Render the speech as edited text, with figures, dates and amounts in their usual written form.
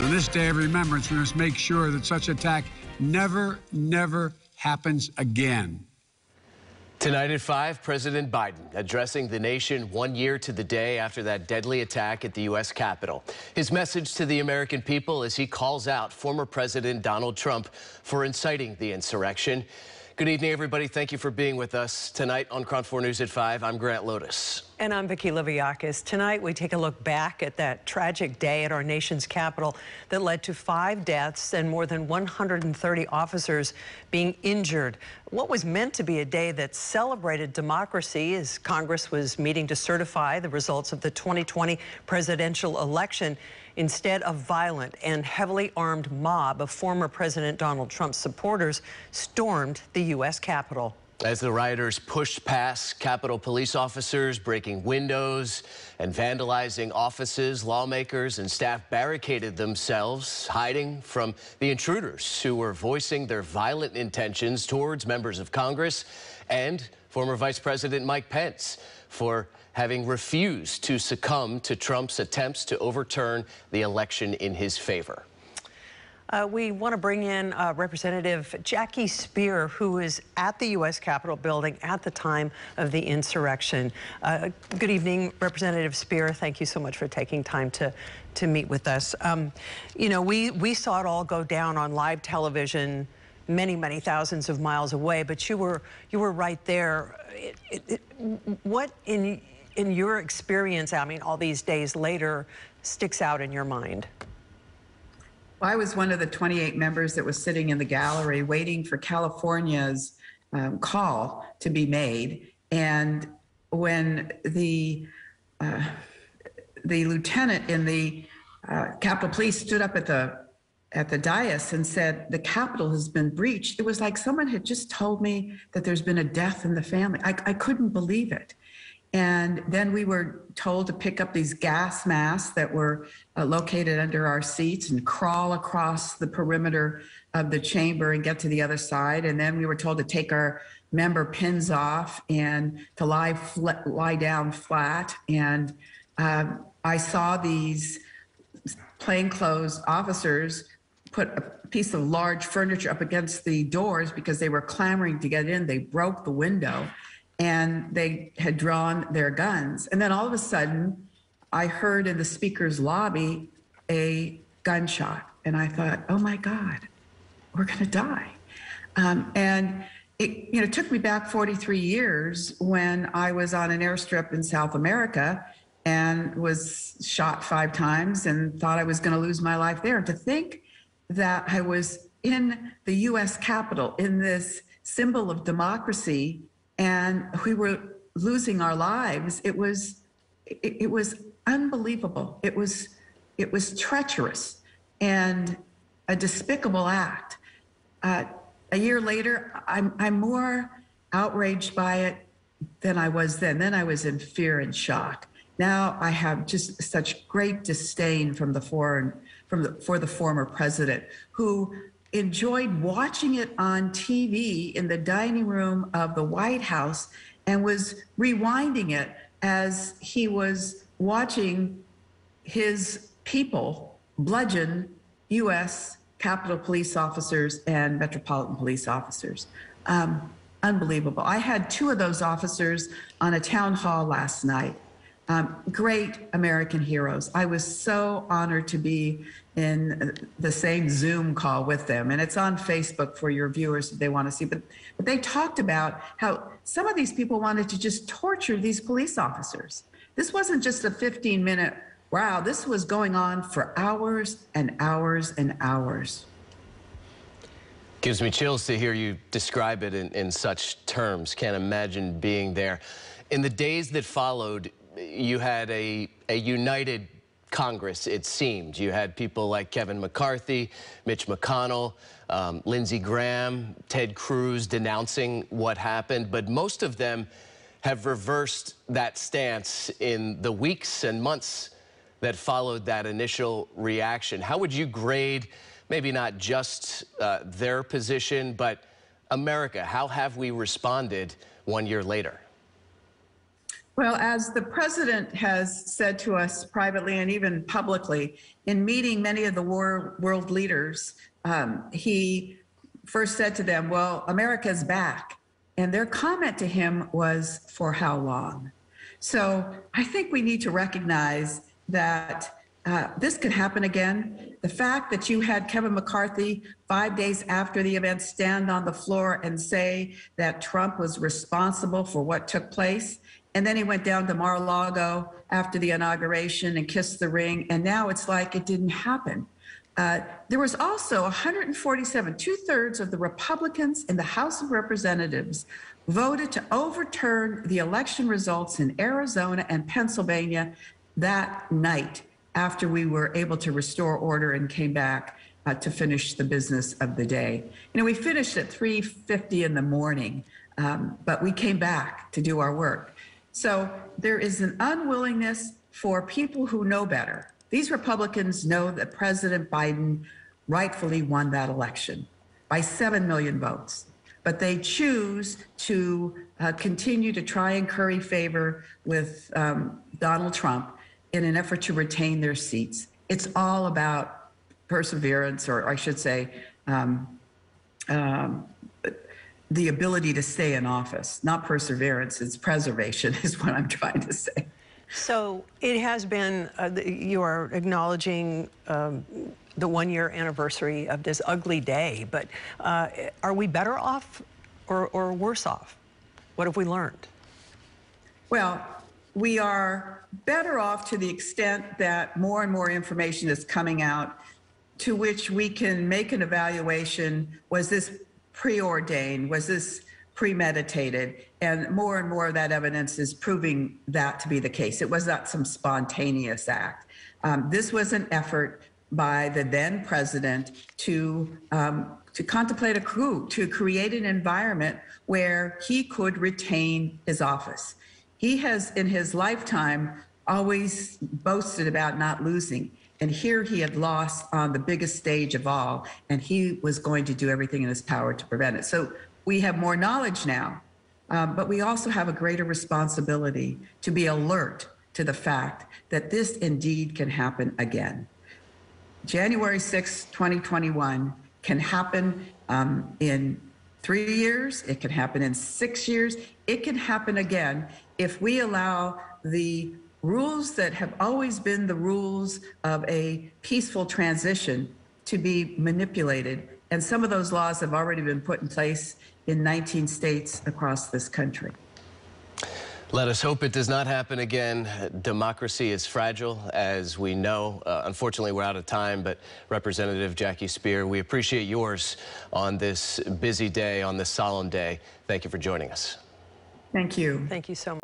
On this day of remembrance, we must make sure that such attack never happens again. Tonight at 5, President Biden addressing the nation 1 year to the day after that deadly attack at the U.S. Capitol. His message to the American people as he calls out former President Donald Trump for inciting the insurrection. Good evening, everybody. Thank you for being with us tonight on KRON 4 News at 5. I'm Grant Lotus. And I'm Vicki Liviakis. Tonight, we take a look back at that tragic day at our nation's capital that led to 5 deaths and more than 130 officers being injured. What was meant to be a day that celebrated democracy as Congress was meeting to certify the results of the 2020 presidential election, instead a violent and heavily armed mob of former President Donald Trump's supporters stormed the U.S. Capitol. As the rioters pushed past Capitol police officers, breaking windows and vandalizing offices, lawmakers and staff barricaded themselves, hiding from the intruders who were voicing their violent intentions towards members of Congress and former Vice President Mike Pence for having refused to succumb to Trump's attempts to overturn the election in his favor. We want to bring in Representative Jackie Speier, who is at the U.S. Capitol building at the time of the insurrection. Good evening, Representative Speier. Thank you so much for taking time to meet with us. You know, we saw it all go down on live television many thousands of miles away, but you were right there. What in your experience, I mean, all these days later, sticks out in your mind? Well, I was one of the 28 members that was sitting in the gallery waiting for California's call to be made. And when the lieutenant in the Capitol Police stood up at the dais and said, "The Capitol has been breached," it was like someone had just told me that there's been a death in the family. I couldn't believe it. And then we were told to pick up these gas masks that were located under our seats and crawl across the perimeter of the chamber and get to the other side. And then we were told to take our member pins off and to lie down flat. And I saw these plainclothes officers put a piece of large furniture up against the doors because they were clamoring to get in. They broke the window. And they had drawn their guns. And then all of a sudden, I heard in the speaker's lobby a gunshot. And I thought, oh my God, we're gonna die. And it took me back 43 years when I was on an airstrip in South America and was shot 5 times and thought I was gonna lose my life there. To think that I was in the US Capitol, in this symbol of democracy, and we were losing our lives. It was unbelievable. It was treacherous and a despicable act. A year later, I'm more outraged by it than I was then. Then I was in fear and shock. Now I have just such great disdain for the former president, who enjoyed watching it on TV in the dining room of the White House and was rewinding it as he was watching his people bludgeon U.S. Capitol police officers and Metropolitan police officers. Unbelievable. I had 2 of those officers on a town hall last night. Great American heroes. I was so honored to be in the same Zoom call with them. And it's on Facebook for your viewers if they want to see. But they talked about how some of these people wanted to just torture these police officers. This wasn't just a 15-minute, wow, this was going on for hours and hours and hours. Gives me chills to hear you describe it in such terms. Can't imagine being there. In the days that followed, you had a united Congress, it seemed. You had people like Kevin McCarthy, Mitch McConnell, Lindsey Graham, Ted Cruz denouncing what happened, but most of them have reversed that stance in the weeks and months that followed that initial reaction. How would you grade maybe not just their position, but America? How have we responded 1 year later? Well, as the president has said to us privately and even publicly, in meeting many of the world leaders, he first said to them, well, America's back. And their comment to him was, for how long? So I think we need to recognize that this could happen again. The fact that you had Kevin McCarthy 5 days after the event stand on the floor and say that Trump was responsible for what took place, and then he went down to Mar-a-Lago after the inauguration and kissed the ring, and now it's like it didn't happen. There was also 147, 2/3 of the Republicans in the House of Representatives voted to overturn the election results in Arizona and Pennsylvania that night after we were able to restore order and came back to finish the business of the day. You know, we finished at 3:50 in the morning, but we came back to do our work. So there is an unwillingness for people who know better. These Republicans know that President Biden rightfully won that election by 7 million votes, but they choose to continue to try and curry favor with Donald Trump in an effort to retain their seats. It's all about perseverance, or I should say, the ability to stay in office, not perseverance, it's preservation is what I'm trying to say. So it has been, you are acknowledging the 1-year anniversary of this ugly day, but are we better off or worse off? What have we learned? Well, we are better off to the extent that more and more information is coming out to which we can make an evaluation. Was this preordained? Was this premeditated? And more of that evidence is proving that to be the case. It was not some spontaneous act. This was an effort by the then president to contemplate a coup, to create an environment where he could retain his office. He has, in his lifetime, always boasted about not losing. And here he had lost on the biggest stage of all, and he was going to do everything in his power to prevent it. So we have more knowledge now, but we also have a greater responsibility to be alert to the fact that this indeed can happen again. January 6, 2021 can happen in 3 years. It can happen in 6 years. It can happen again if we allow the rules that have always been the rules of a peaceful transition to be manipulated. And some of those laws have already been put in place in 19 states across this country. Let us hope it does not happen again. Democracy is fragile, as we know. Unfortunately, we're out of time, but Representative Jackie Speier, we appreciate yours on this busy day, on this solemn day. Thank you for joining us. Thank you. Thank you so much.